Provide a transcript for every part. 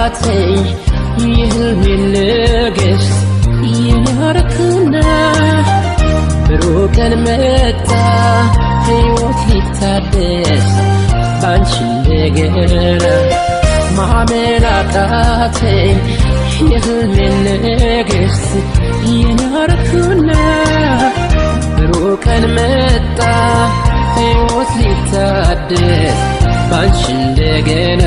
አቃተኝ የህልሜ ንግሥት የናርክና ብሩህ ቀን መጣ ሕይወት ሊታደስ ባንቺ እንደገና ማመን አቃተኝ የህልሜ ንግሥት የናርክና ብሩህ ቀን መጣ ሕይወት ሊታደስ ባንቺ እንደገና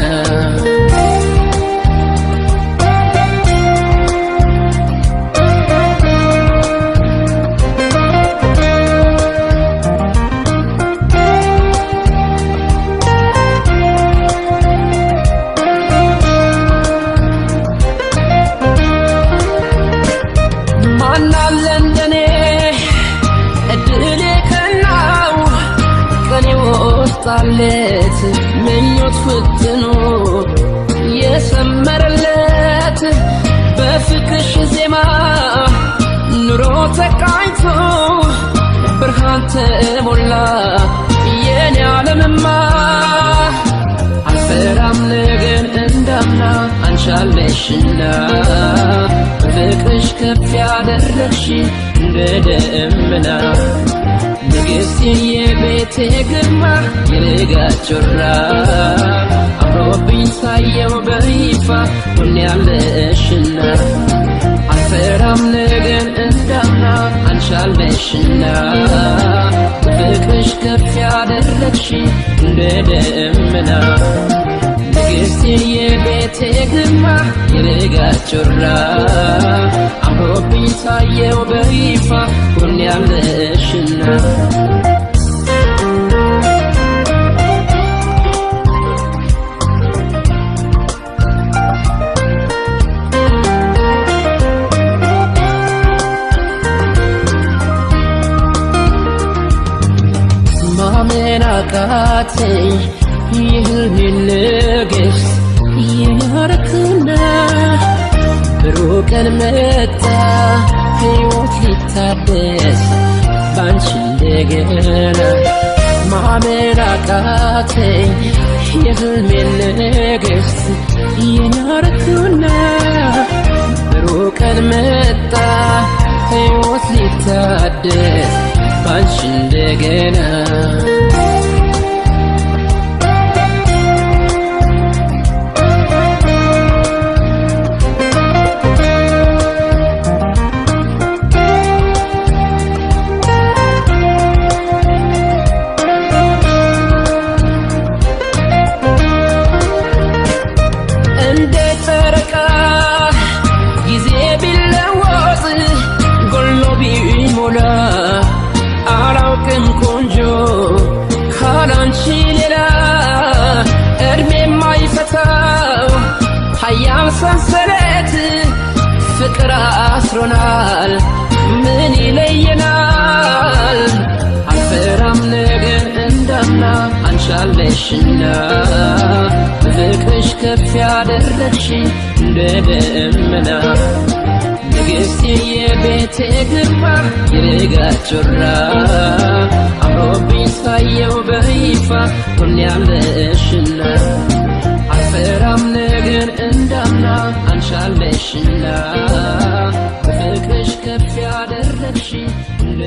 ማናለ እንደኔ እድሌ ቀናው ቀኔ ወጣለት ምኞት ፍትኖ የሰመረለት በፍቅርሽ ዜማ ኑሮ ተቃኝቶ ብርሃን ተሞላ የኔ ዓለምማ አልፈራም ነገን እንዳምና አንቻለሽና በፍቅርሽ ከፍ ያደረግሽ እንደ ደመና ንግሥቴ የቤቴ ግርማ የልጋት ጮራ አምሮብኝ ሳየው በይፋ ሁሌ ያለሽና አልፈራም ነገን እንዳምና አንቻለሽና በፍቅርሽ ከፍ ያደረግሽ እንደ ደመና ንግሥቴ የቤቴ ግርማ የልጋት ጮራ አምሮብኝ ሳየው በይፋ ሁሌ ያለሽና ማመን አቃተኝ የህልሜ ንግሥት የናርክና ብሩህ ቀን መጣ ሕይወት ሊታደስ ባንቺ እንደገና ማመን አቃተኝ የህልሜ ንግሥት የናርክና ብሩህ ቀን መጣ ሕይወት ሊታደስ ባንቺ እንደገና እንደ ጨረቃ ጊዜ ቢለወጥ ጎሎ ቢሞላ አላውቅም ቆንጆ ካላንቺ ሌላ እድሜ የማይፈታው ሀያል ሰንሰለት ፍቅር አስሮናል ምን ይለየናል አልፈራም ነገን እንዳምና አንቻለሽና በፍቅርሽ ከፍ ያደረግሽ እንደ ደመና ንግሥቴ የቤቴ ግርማ የልጋት ጮራ አምሮብኝ ሳየው በይፋ ሁሌ ያለሽና አልፈራም ነገን እንዳምና አንቻለሽና በፍቅርሽ ከፍ ያደረግሽ እንደ